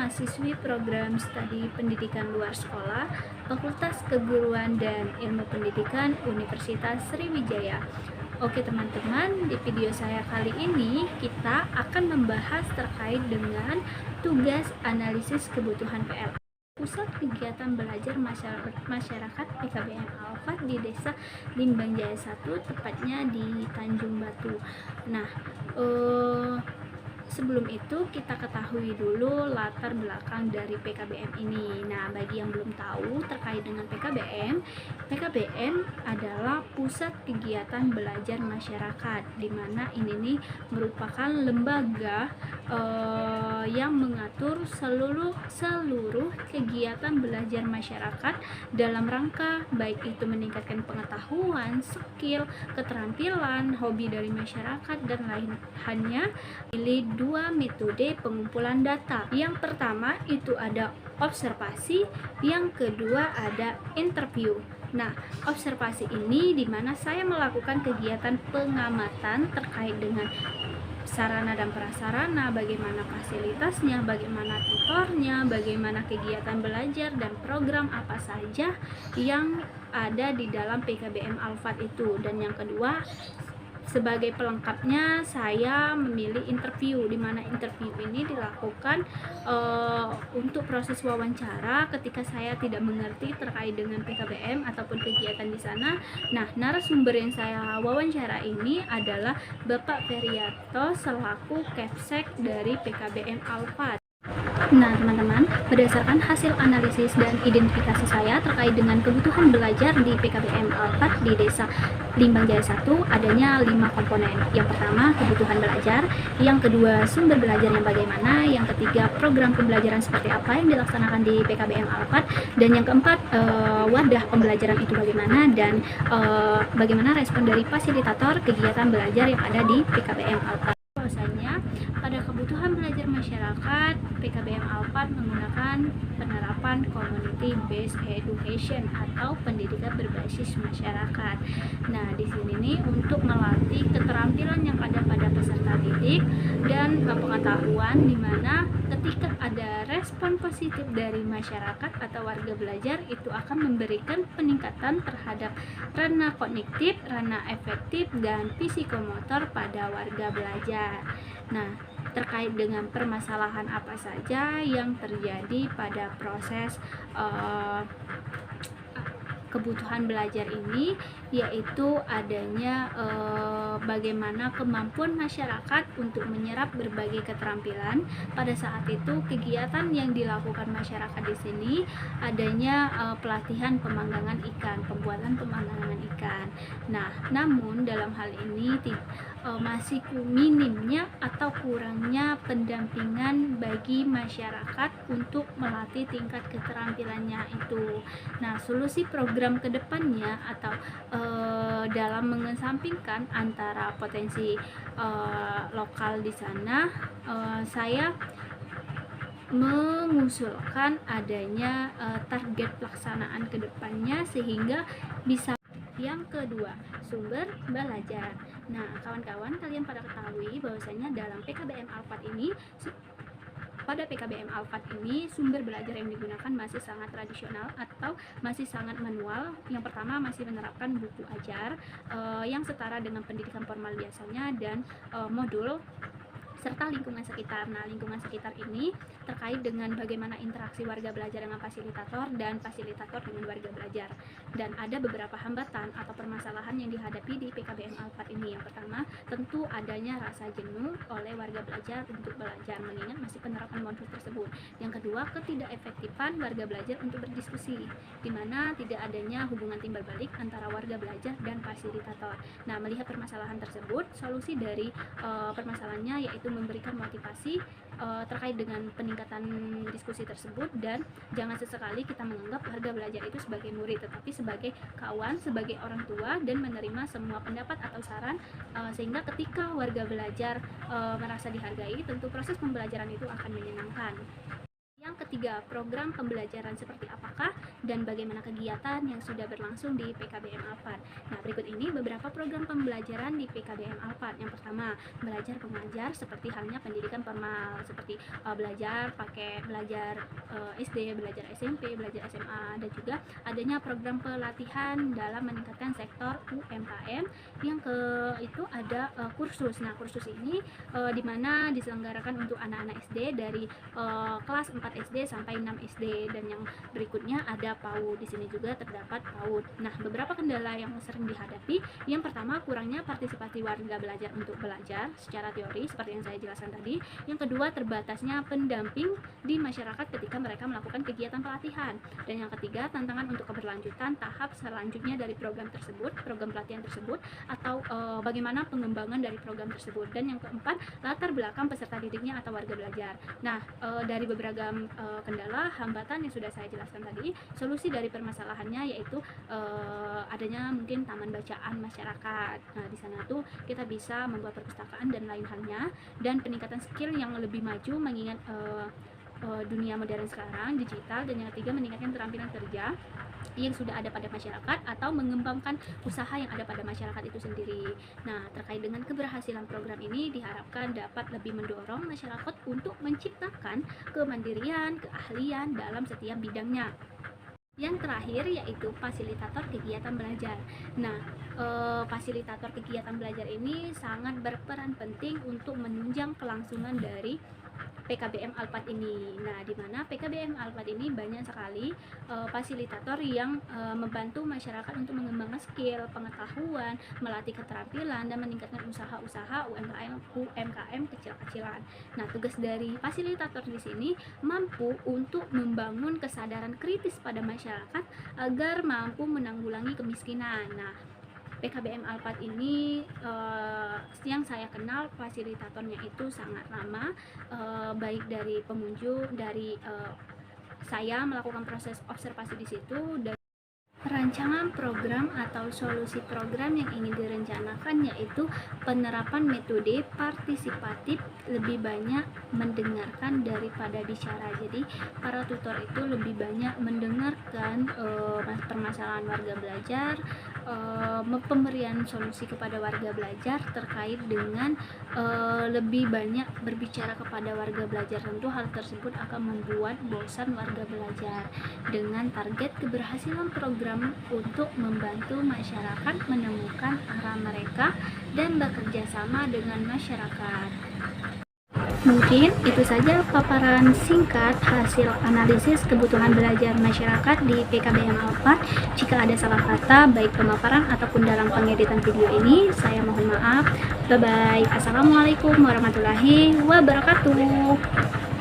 mahasiswi program studi pendidikan luar sekolah, Fakultas Keguruan dan Ilmu Pendidikan Universitas Sriwijaya. Oke teman-teman, di video saya kali ini kita akan membahas terkait dengan tugas analisis kebutuhan PLA. Pusat Kegiatan Belajar Masyarakat PKBM Al-Fat di Desa Limbang Jaya 1, tepatnya di Tanjung Batu. Nah, sebelum itu kita ketahui dulu latar belakang dari PKBM ini. Nah, bagi yang belum tahu terkait dengan PKBM, PKBM adalah Pusat Kegiatan Belajar Masyarakat, di mana ini nih merupakan lembaga yang mengatur seluruh kegiatan belajar masyarakat dalam rangka baik itu meningkatkan pengetahuan, skill, keterampilan, hobi dari masyarakat dan lainnya. Pilih dua metode pengumpulan data. Yang pertama itu ada observasi, yang kedua ada interview. Nah, observasi ini dimana saya melakukan kegiatan pengamatan terkait dengan sarana dan prasarana, bagaimana fasilitasnya, bagaimana tutornya, bagaimana kegiatan belajar dan program apa saja yang ada di dalam PKBM Al-Fat itu. Dan yang kedua, sebagai pelengkapnya saya memilih interview, di mana interview ini dilakukan untuk proses wawancara ketika saya tidak mengerti terkait dengan PKBM ataupun kegiatan di sana. Nah, narasumber yang saya wawancara ini adalah Bapak Feriato selaku Kepsek dari PKBM Al-Fat. Nah teman-teman, berdasarkan hasil analisis dan identifikasi saya terkait dengan kebutuhan belajar di PKBM Al-Fat di Desa Limbang Jaya 1, adanya 5 komponen. Yang pertama, kebutuhan belajar, yang kedua, sumber belajar yang bagaimana, yang ketiga, program pembelajaran seperti apa yang dilaksanakan di PKBM Al-Fat, dan yang keempat, wadah pembelajaran itu bagaimana, dan bagaimana respon dari fasilitator kegiatan belajar yang ada di PKBM Al-Fat. Bahwasanya pada kebutuhan belajar masyarakat, PKBM Al-Fat menggunakan penerapan community based education atau pendidikan berbasis masyarakat. Nah, di sini nih untuk melatih keterampilan yang ada pada peserta didik dan pengetahuan, di mana ketika ada respon positif dari masyarakat atau warga belajar, itu akan memberikan peningkatan terhadap ranah kognitif, ranah efektif, dan psikomotor pada warga belajar. Nah, terkait dengan permasalahan apa saja yang terjadi pada proses kebutuhan belajar ini, yaitu adanya bagaimana kemampuan masyarakat untuk menyerap berbagai keterampilan. Pada saat itu kegiatan yang dilakukan masyarakat di sini adanya pelatihan pemanggangan ikan, pembuatan pemanggangan ikan. Nah, namun dalam hal ini masih minimnya atau kurangnya pendampingan bagi masyarakat untuk melatih tingkat keterampilannya itu. Nah, solusi program kedepannya atau dalam mengesampingkan antara potensi lokal di sana, saya mengusulkan adanya target pelaksanaan kedepannya sehingga bisa. Yang kedua, sumber belajar. Nah, kawan-kawan, kalian pada ketahui bahwasanya dalam PKBM Al-Fat ini, pada PKBM Al-Fat ini sumber belajar yang digunakan masih sangat tradisional atau masih sangat manual. Yang pertama, masih menerapkan buku ajar yang setara dengan pendidikan formal biasanya, dan modul serta lingkungan sekitar. Nah, lingkungan sekitar ini terkait dengan bagaimana interaksi warga belajar dengan fasilitator dan fasilitator dengan warga belajar. Dan ada beberapa hambatan atau permasalahan yang dihadapi di PKBM Al-Fat ini. Yang pertama, tentu adanya rasa jenuh oleh warga belajar untuk belajar mengingat masih penerapan modul tersebut. Yang kedua, ketidakefektifan warga belajar untuk berdiskusi, di mana tidak adanya hubungan timbal balik antara warga belajar dan fasilitator. Nah, melihat permasalahan tersebut, solusi dari permasalahannya yaitu memberikan motivasi terkait dengan peningkatan diskusi tersebut, dan jangan sesekali kita menganggap warga belajar itu sebagai murid, tetapi sebagai kawan, sebagai orang tua, dan menerima semua pendapat atau saran, sehingga ketika warga belajar merasa dihargai, tentu proses pembelajaran itu akan menyenangkan. Yang ketiga, program pembelajaran seperti apakah dan bagaimana kegiatan yang sudah berlangsung di PKBM Alphard. Nah, berikut ini beberapa program pembelajaran di PKBM Alphard. Yang pertama, belajar mengajar seperti halnya pendidikan formal, seperti belajar SD, belajar SMP, belajar SMA, dan juga adanya program pelatihan dalam meningkatkan sektor UMKM. Yang itu ada kursus. Nah, kursus ini di mana diselenggarakan untuk anak-anak SD dari kelas 4 SD sampai 6 SD, dan yang berikutnya ada PAUD. Di sini juga terdapat PAUD. Nah, beberapa kendala yang sering dihadapi, yang pertama kurangnya partisipasi warga belajar untuk belajar secara teori seperti yang saya jelaskan tadi. Yang kedua, terbatasnya pendamping di masyarakat ketika mereka melakukan kegiatan pelatihan. Dan yang ketiga, tantangan untuk keberlanjutan tahap selanjutnya dari program tersebut, program pelatihan tersebut, atau bagaimana pengembangan dari program tersebut. Dan yang keempat, latar belakang peserta didiknya atau warga belajar. Nah, dari beberapa kendala, hambatan yang sudah saya jelaskan tadi, solusi dari permasalahannya yaitu adanya mungkin taman bacaan masyarakat. Nah, di sana tuh kita bisa membuat perpustakaan dan lain halnya, dan peningkatan skill yang lebih maju mengingat dunia modern sekarang, digital. Dan yang ketiga, meningkatkan keterampilan kerja yang sudah ada pada masyarakat atau mengembangkan usaha yang ada pada masyarakat itu sendiri. Nah, terkait dengan keberhasilan program ini diharapkan dapat lebih mendorong masyarakat untuk menciptakan kemandirian, keahlian dalam setiap bidangnya. Yang terakhir yaitu fasilitator kegiatan belajar. Nah, fasilitator kegiatan belajar ini sangat berperan penting untuk menunjang kelangsungan dari PKBM Alphard ini. Nah, di mana PKBM Alphard ini banyak sekali fasilitator yang membantu masyarakat untuk mengembangkan skill, pengetahuan, melatih keterampilan, dan meningkatkan usaha-usaha UMKM kecil-kecilan. Nah, tugas dari fasilitator di sini mampu untuk membangun kesadaran kritis pada masyarakat agar mampu menanggulangi kemiskinan. Nah, PKBM Alphard ini yang saya kenal fasilitatornya itu sangat lama, baik dari pengunjung, dari saya melakukan proses observasi di situ, dan rancangan program atau solusi program yang ingin direncanakan yaitu penerapan metode partisipatif, lebih banyak mendengarkan daripada bicara. Jadi para tutor itu lebih banyak mendengarkan permasalahan warga belajar, pemberian solusi kepada warga belajar terkait dengan lebih banyak berbicara kepada warga belajar. Tentu hal tersebut akan membuat bosan warga belajar, dengan target keberhasilan program untuk membantu masyarakat menemukan arah mereka dan bekerja sama dengan masyarakat. Mungkin itu saja paparan singkat hasil analisis kebutuhan belajar masyarakat di PKBM Alphard. Jika ada salah kata baik pemaparan ataupun dalam pengeditan video ini, saya mohon maaf. Bye bye. Assalamualaikum warahmatullahi wabarakatuh.